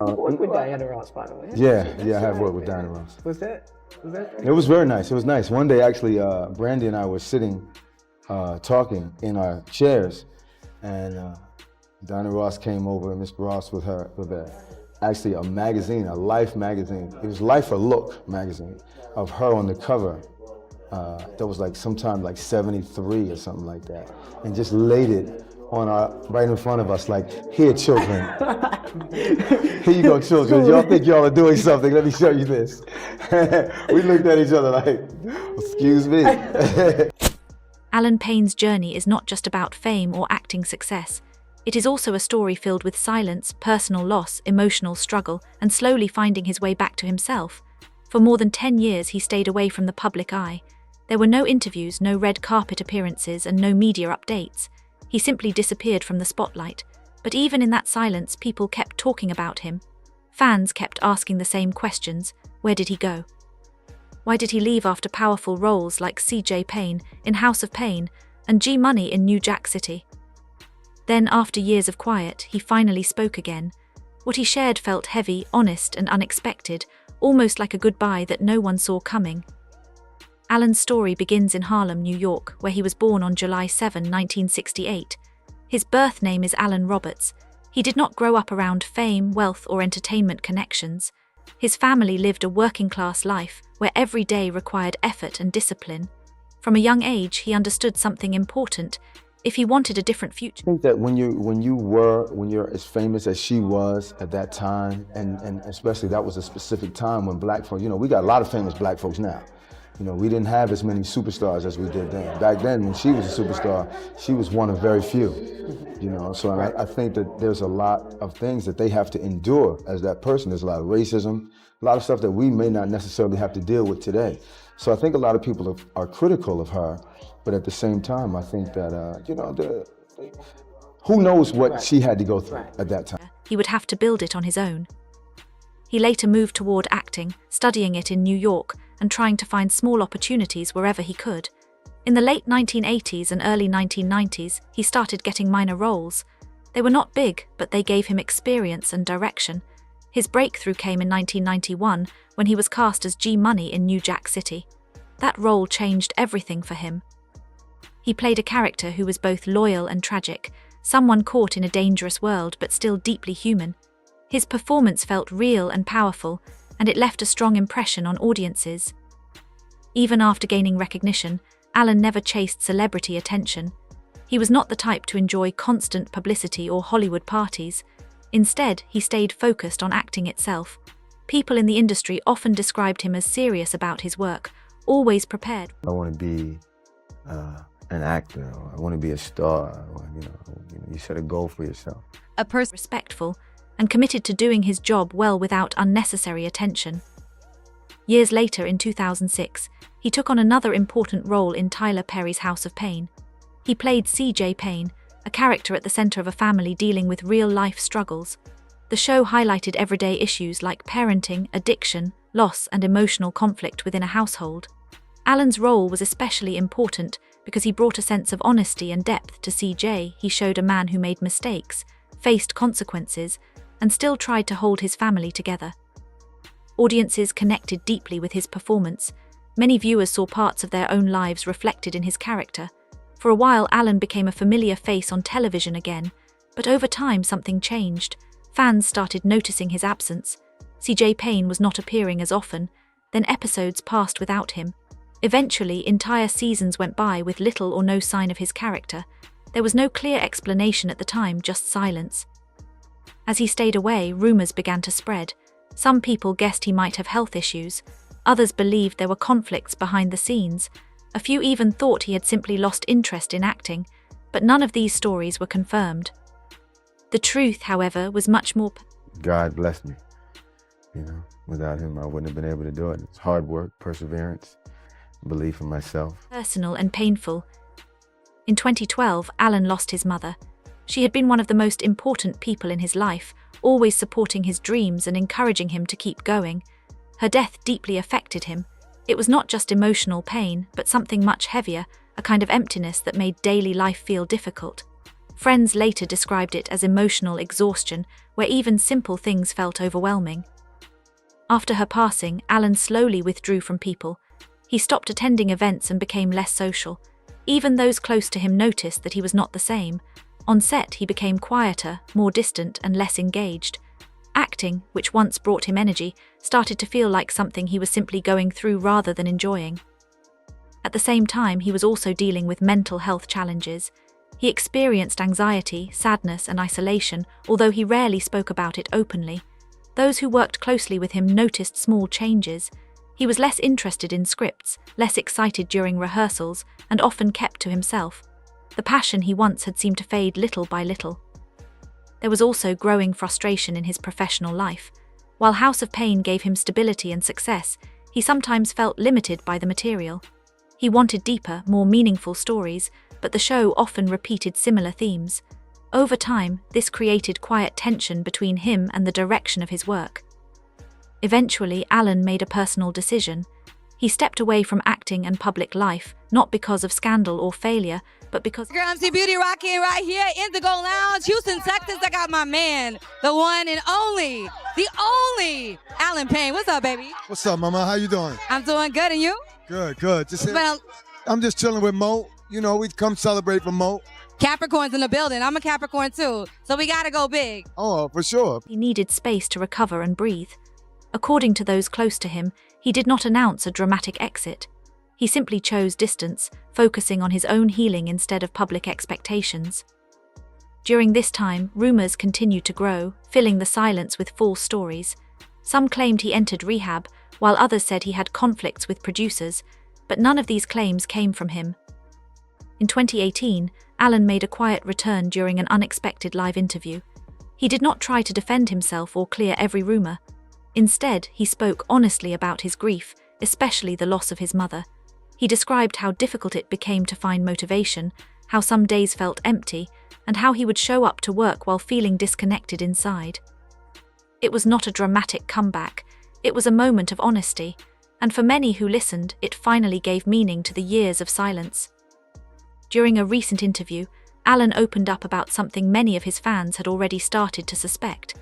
You worked with Uh, Diana Ross, by the way. yeah, I have worked with Diana Ross. Was that? It was very nice. It was nice. One day, actually, Brandy and I were sitting, talking in our chairs, and Diana Ross came over, and Miss Ross with actually a magazine, a Life magazine. It was Life or Look magazine, of her on the cover. That was like sometime like '73 or something like that, and just laid it on right in front of us, like, here, children. Here you go, children. Y'all think y'all are doing something? Let me show you this. We looked at each other like, excuse me. Allen Payne's journey is not just about fame or acting success. It is also a story filled with silence, personal loss, emotional struggle, and slowly finding his way back to himself. For more than 10 years, he stayed away from the public eye. There were no interviews, no red carpet appearances, and no media updates. He simply disappeared from the spotlight. But even in that silence, people kept talking about him. Fans kept asking the same questions. Where did he go? Why did he leave after powerful roles like C.J. Payne in House of Payne and G Money in New Jack City? Then, after years of quiet, he finally spoke again. What he shared felt heavy, honest, and unexpected, almost like a goodbye that no one saw coming. Allen's story begins in Harlem, New York, where he was born on July 7, 1968. His birth name is Allen Roberts. He did not grow up around fame, wealth, or entertainment connections. His family lived a working-class life where every day required effort and discipline. From a young age, he understood something important. If he wanted a different future. I think that when you're as famous as she was at that time, and especially that was a specific time when black folks, we got a lot of famous black folks now. We didn't have as many superstars as we did then. Back then, when she was a superstar, she was one of very few. So I think that there's a lot of things that they have to endure as that person. There's a lot of racism, a lot of stuff that we may not necessarily have to deal with today. So I think a lot of people are critical of her, but at the same time, I think that, who knows what she had to go through at that time. He would have to build it on his own. He later moved toward acting, studying it in New York, and trying to find small opportunities wherever he could. In the late 1980s and early 1990s, he started getting minor roles. They were not big, but they gave him experience and direction. His breakthrough came in 1991 when he was cast as G Money in New Jack City. That role changed everything for him. He played a character who was both loyal and tragic, someone caught in a dangerous world but still deeply human. His performance felt real and powerful, and it left a strong impression on audiences. Even after gaining recognition, Allen never chased celebrity attention. He was not the type to enjoy constant publicity or Hollywood parties. Instead, he stayed focused on acting itself. People in the industry often described him as serious about his work, always prepared. I want to be an actor, or I want to be a star, or, you set a goal for yourself. A person respectful and committed to doing his job well without unnecessary attention. Years later, in 2006, he took on another important role in Tyler Perry's House of Payne. He played C.J. Payne, a character at the center of a family dealing with real-life struggles. The show highlighted everyday issues like parenting, addiction, loss, and emotional conflict within a household. Allen's role was especially important because he brought a sense of honesty and depth to C.J. He showed a man who made mistakes, faced consequences, and still tried to hold his family together. Audiences connected deeply with his performance. Many viewers saw parts of their own lives reflected in his character. For a while, Allen became a familiar face on television again, but over time something changed. Fans started noticing his absence. C.J. Payne was not appearing as often, then episodes passed without him. Eventually, entire seasons went by with little or no sign of his character. There was no clear explanation at the time, just silence. As he stayed away, rumors began to spread. Some people guessed he might have health issues. Others believed there were conflicts behind the scenes. A few even thought he had simply lost interest in acting, but none of these stories were confirmed. The truth, however, was much more... God blessed me. Without him, I wouldn't have been able to do it. It's hard work, perseverance, belief in myself. Personal and painful. In 2012, Allen lost his mother. She had been one of the most important people in his life, always supporting his dreams and encouraging him to keep going. Her death deeply affected him. It was not just emotional pain, but something much heavier, a kind of emptiness that made daily life feel difficult. Friends later described it as emotional exhaustion, where even simple things felt overwhelming. After her passing, Allen slowly withdrew from people. He stopped attending events and became less social. Even those close to him noticed that he was not the same. On set, he became quieter, more distant, and less engaged. Acting, which once brought him energy, started to feel like something he was simply going through rather than enjoying. At the same time, he was also dealing with mental health challenges. He experienced anxiety, sadness, and isolation, although he rarely spoke about it openly. Those who worked closely with him noticed small changes. He was less interested in scripts, less excited during rehearsals, and often kept to himself. The passion he once had seemed to fade little by little. There was also growing frustration in his professional life. While House of Payne gave him stability and success, he sometimes felt limited by the material. He wanted deeper, more meaningful stories, but the show often repeated similar themes. Over time, this created quiet tension between him and the direction of his work. Eventually, Allen made a personal decision. He stepped away from acting and public life, not because of scandal or failure, but because— Girl, MC Beauty rocking right here, Indigo Lounge, Houston, Texas. I got my man, the one and only, the only Allen Payne. What's up, baby? What's up, mama? How you doing? I'm doing good, and you? Good, good. Just Well, I'm just chilling with Mo. You know, we come celebrate for Mo. Capricorn's in the building. I'm a Capricorn too, so we gotta go big. Oh, for sure. he needed space to recover and breathe. According to those close to him, he did not announce a dramatic exit. He simply chose distance, focusing on his own healing instead of public expectations. During this time, rumors continued to grow, filling the silence with false stories. Some claimed he entered rehab, while others said he had conflicts with producers, but none of these claims came from him. In 2018, Allen made a quiet return during an unexpected live interview. He did not try to defend himself or clear every rumor. Instead, he spoke honestly about his grief, especially the loss of his mother. He described how difficult it became to find motivation, how some days felt empty, and how he would show up to work while feeling disconnected inside. It was not a dramatic comeback, it was a moment of honesty, and for many who listened, it finally gave meaning to the years of silence. During a recent interview, Allen opened up about something many of his fans had already started to suspect.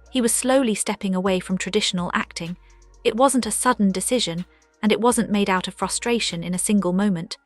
He was slowly stepping away from traditional acting. It wasn't a sudden decision, and it wasn't made out of frustration in a single moment.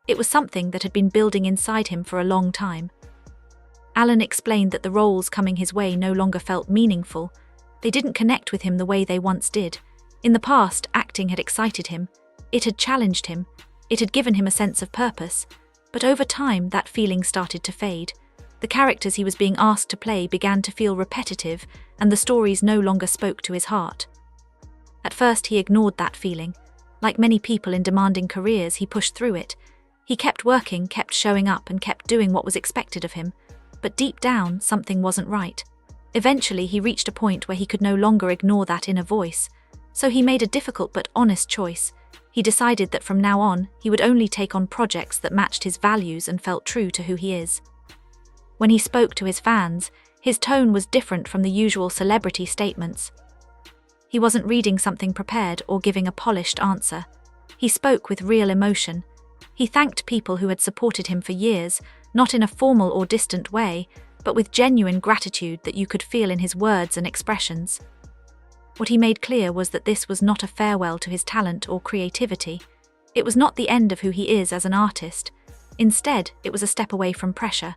It was something that had been building inside him for a long time. Allen explained that the roles coming his way no longer felt meaningful. They didn't connect with him the way they once did. In the past, acting had excited him. It had challenged him. It had given him a sense of purpose. But over time, that feeling started to fade. The characters he was being asked to play began to feel repetitive, and the stories no longer spoke to his heart. At first, he ignored that feeling. Like many people in demanding careers, he pushed through it. He kept working, kept showing up, and kept doing what was expected of him. But deep down, something wasn't right. Eventually, he reached a point where he could no longer ignore that inner voice. So he made a difficult but honest choice. He decided that from now on, he would only take on projects that matched his values and felt true to who he is. When he spoke to his fans, his tone was different from the usual celebrity statements. He wasn't reading something prepared or giving a polished answer. He spoke with real emotion. He thanked people who had supported him for years, not in a formal or distant way, but with genuine gratitude that you could feel in his words and expressions. What he made clear was that this was not a farewell to his talent or creativity. It was not the end of who he is as an artist. Instead, it was a step away from pressure.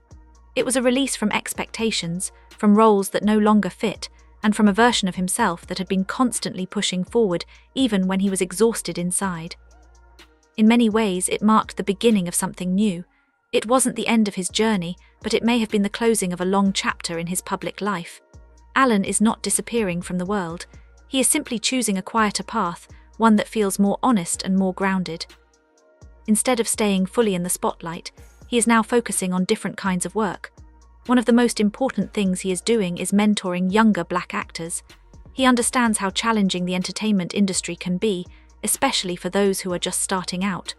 It was a release from expectations, from roles that no longer fit, and from a version of himself that had been constantly pushing forward, even when he was exhausted inside. In many ways, it marked the beginning of something new. It wasn't the end of his journey, but it may have been the closing of a long chapter in his public life. Allen is not disappearing from the world. He is simply choosing a quieter path, one that feels more honest and more grounded. Instead of staying fully in the spotlight, he is now focusing on different kinds of work. One of the most important things he is doing is mentoring younger Black actors. He understands how challenging the entertainment industry can be, especially for those who are just starting out.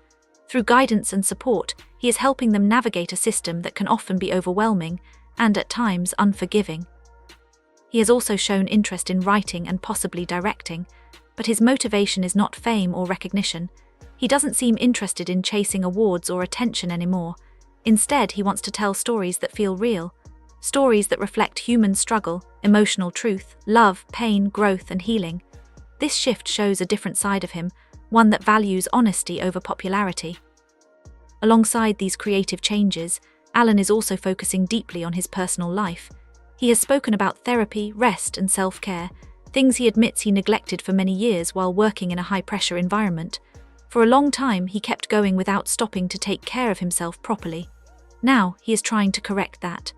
Through guidance and support, he is helping them navigate a system that can often be overwhelming and, at times, unforgiving. He has also shown interest in writing and possibly directing, but his motivation is not fame or recognition. He doesn't seem interested in chasing awards or attention anymore. Instead, he wants to tell stories that feel real, stories that reflect human struggle, emotional truth, love, pain, growth, and healing. This shift shows a different side of him, one that values honesty over popularity. Alongside these creative changes, Allen is also focusing deeply on his personal life. He has spoken about therapy, rest, and self-care, things he admits he neglected for many years while working in a high-pressure environment. For a long time, he kept going without stopping to take care of himself properly. Now, he is trying to correct that.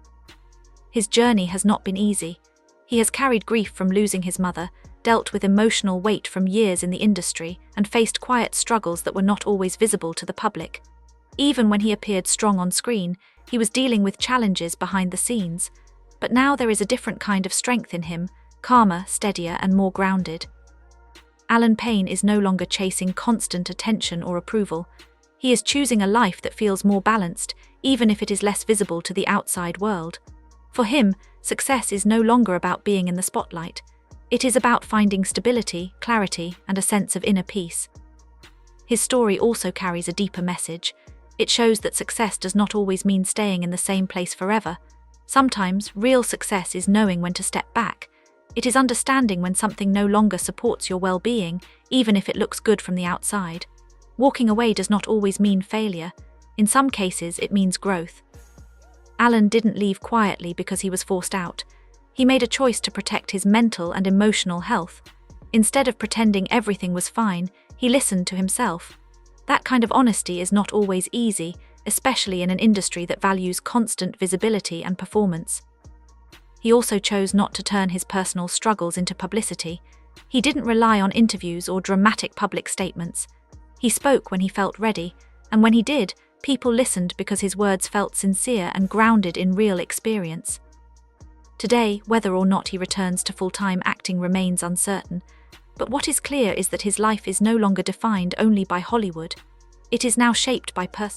His journey has not been easy. He has carried grief from losing his mother, dealt with emotional weight from years in the industry, and faced quiet struggles that were not always visible to the public. Even when he appeared strong on screen, he was dealing with challenges behind the scenes. But now there is a different kind of strength in him, calmer, steadier, and more grounded. Allen Payne is no longer chasing constant attention or approval. He is choosing a life that feels more balanced, even if it is less visible to the outside world. For him, success is no longer about being in the spotlight. It is about finding stability, clarity, and a sense of inner peace. His story also carries a deeper message. It shows that success does not always mean staying in the same place forever. Sometimes, real success is knowing when to step back. It is understanding when something no longer supports your well-being, even if it looks good from the outside. Walking away does not always mean failure. In some cases, it means growth. Allen didn't leave quietly because he was forced out. He made a choice to protect his mental and emotional health. Instead of pretending everything was fine, he listened to himself. That kind of honesty is not always easy, especially in an industry that values constant visibility and performance. He also chose not to turn his personal struggles into publicity. He didn't rely on interviews or dramatic public statements. He spoke when he felt ready, and when he did, people listened because his words felt sincere and grounded in real experience. Today, whether or not he returns to full-time acting remains uncertain, but what is clear is that his life is no longer defined only by Hollywood. It is now shaped by personal